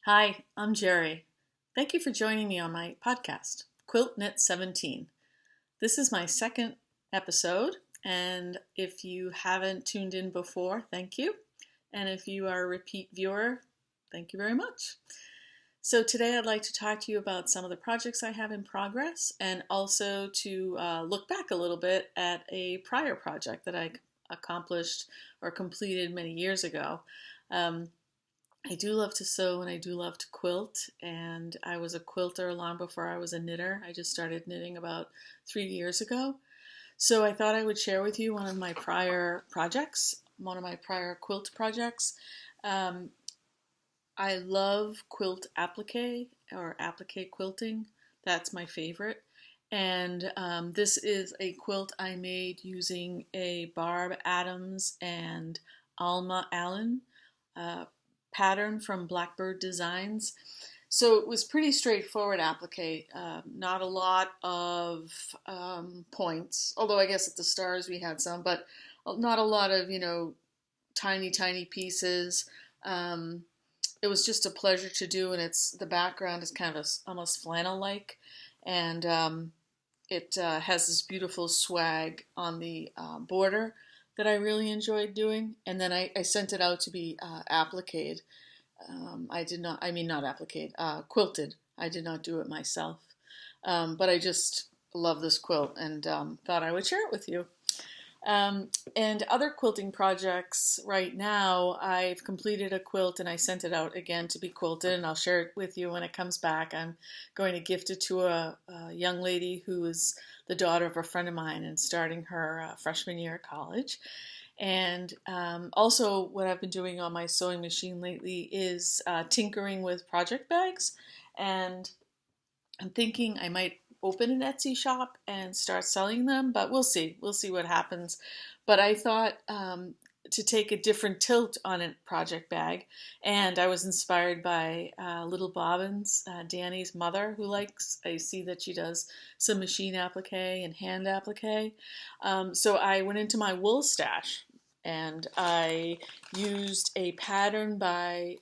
Hi, I'm Jerry. Thank you for joining me on my podcast, Quiltknit17. This is my second episode, and if you haven't tuned in before, thank you. And if you are a repeat viewer, thank you very much. So today I'd like to talk to you about some of the projects I have in progress and also to look back a little bit at a prior project that I accomplished or completed many years ago. I do love to sew and I do love to quilt, and I was a quilter long before I was a knitter. I just started knitting about 3 years ago. So I thought I would share with you one of my prior projects, one of my prior quilt projects. I love quilt applique or applique quilting. That's my favorite. And this is a quilt I made using a Barb Adams and Alma Allen pattern from Blackbird Designs. So it was pretty straightforward applique, not a lot of points, although I guess at the stars we had some, but not a lot of, tiny pieces. It was just a pleasure to do, and the background is kind of almost flannel-like, and it has this beautiful swag on the border that I really enjoyed doing, and then I sent it out to be appliqued. Quilted. I did not do it myself, but I just love this quilt and thought I would share it with you. And other quilting projects right now, I've completed a quilt and I sent it out again to be quilted, and I'll share it with you when it comes back. I'm going to gift it to a young lady who is the daughter of a friend of mine and starting her freshman year at college. And also what I've been doing on my sewing machine lately is tinkering with project bags, and I'm thinking I might open an Etsy shop and start selling them, but we'll see what happens. But I thought to take a different tilt on a project bag, and I was inspired by Little Bobbins, Danny's mother, I see that she does some machine applique and hand applique. So I went into my wool stash and I used a pattern by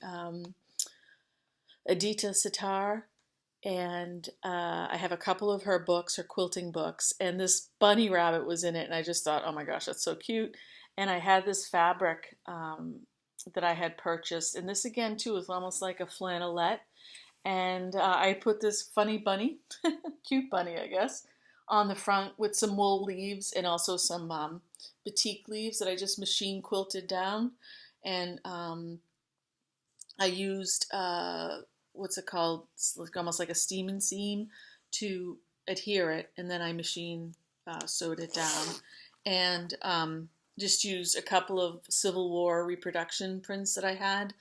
Adita Sitar, and I have a couple of her books, her quilting books, and this bunny rabbit was in it, and I just thought, oh my gosh, that's so cute. And I had this fabric that I had purchased, and this again too is almost like a flannelette, and I put this funny bunny, cute bunny I guess, on the front with some wool leaves and also some batik leaves that I just machine quilted down, and I used what's it called? It's almost like a steam and seam to adhere it, and then I machine sewed it down, and just used a couple of Civil War reproduction prints that I had.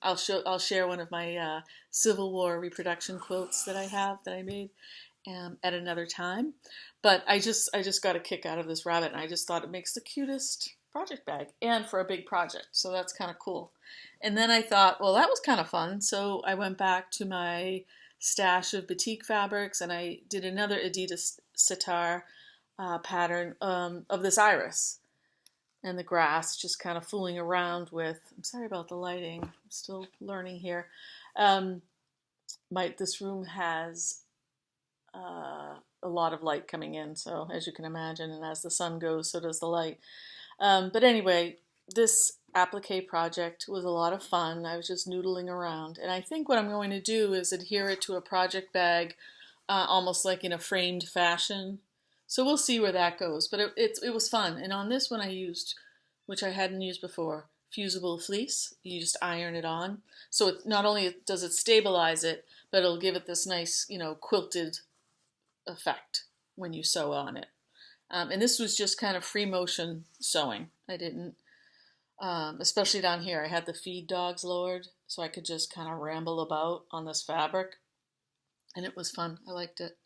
I'll share one of my Civil War reproduction quilts that I made at another time. But I just got a kick out of this rabbit, and I just thought it makes the cutest project bag, and for a big project, so that's kind of cool. And then I thought, well, that was kind of fun, so I went back to my stash of batik fabrics, and I did another Adidas Sitar pattern of this iris and the grass, just kind of fooling around with. I'm sorry about the lighting, I'm still learning here. This room has a lot of light coming in, so as you can imagine, and as the sun goes, so does the light. But anyway, this applique project was a lot of fun. I was just noodling around, and I think what I'm going to do is adhere it to a project bag, almost like in a framed fashion. So we'll see where that goes, but it was fun. And on this one I used, which I hadn't used before, fusible fleece. You just iron it on, so it not only does it stabilize it, but it'll give it this nice, quilted effect when you sew on it. And this was just kind of free motion sewing. I didn't, especially down here, I had the feed dogs lowered, so I could just kind of ramble about on this fabric. And it was fun. I liked it.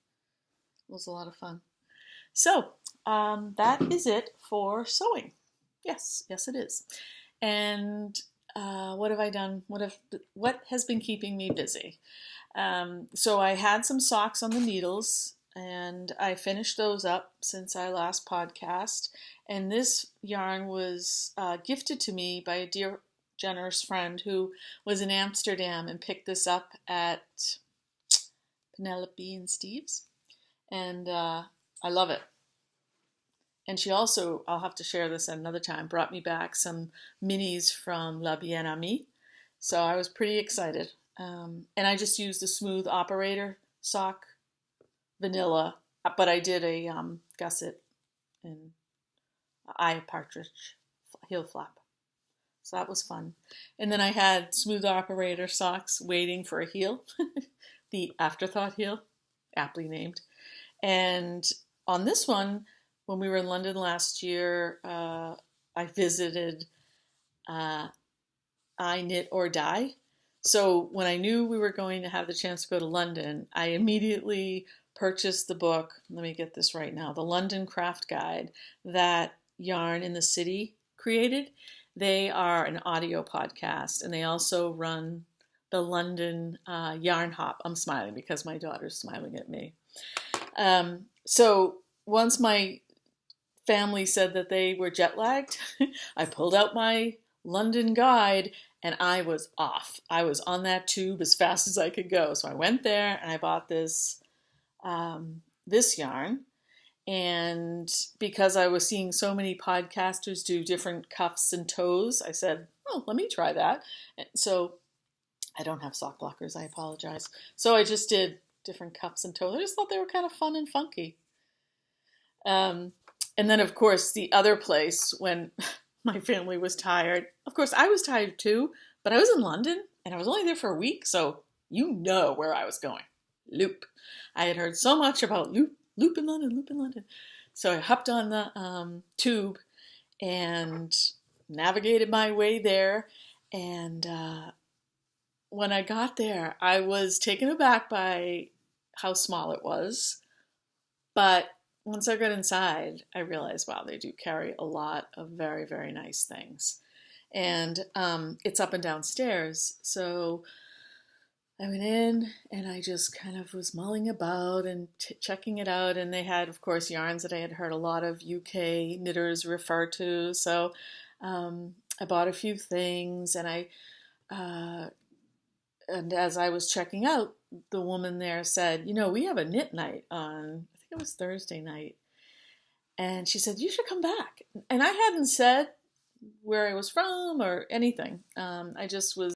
It was a lot of fun. So that is it for sewing. Yes, it is. And what have I done? What has been keeping me busy? So I had some socks on the needles, and I finished those up since I last podcast. And this yarn was gifted to me by a dear generous friend who was in Amsterdam and picked this up at Penelope and Steve's. And I love it. And she also, I'll have to share this at another time, brought me back some minis from La Bien Amie. So I was pretty excited. And I just used the Smooth Operator sock, vanilla, but I did a gusset and eye partridge heel flap. So that was fun. And then I had Smooth Operator socks waiting for a heel, the Afterthought heel, aptly named. And on this one, when we were in London last year, I visited I Knit or Die. So when I knew we were going to have the chance to go to London, I immediately purchased the book. Let me get this right now. The London Craft Guide that Yarn in the City created. They are an audio podcast, and they also run the London Yarn Hop. I'm smiling because my daughter's smiling at me. So once my family said that they were jet lagged, I pulled out my London guide and I was off. I was on that tube as fast as I could go. So I went there and I bought this yarn. And because I was seeing so many podcasters do different cuffs and toes, I said, oh, let me try that. And so I don't have sock blockers. I apologize. So I just did different cuffs and toes. I just thought they were kind of fun and funky. And then, of course, the other place when my family was tired. Of course, I was tired too, but I was in London and I was only there for a week. So you know where I was going. Loop. I had heard so much about Loop in London. So I hopped on the tube and navigated my way there. And when I got there, I was taken aback by how small it was. But once I got inside, I realized, wow, they do carry a lot of very, very nice things. And it's up and downstairs. So I went in and I just kind of was mulling about and checking it out. And they had, of course, yarns that I had heard a lot of UK knitters refer to. So I bought a few things, and and as I was checking out, the woman there said, we have a knit night on, I think it was Thursday night. And she said, you should come back. And I hadn't said where I was from or anything. I just was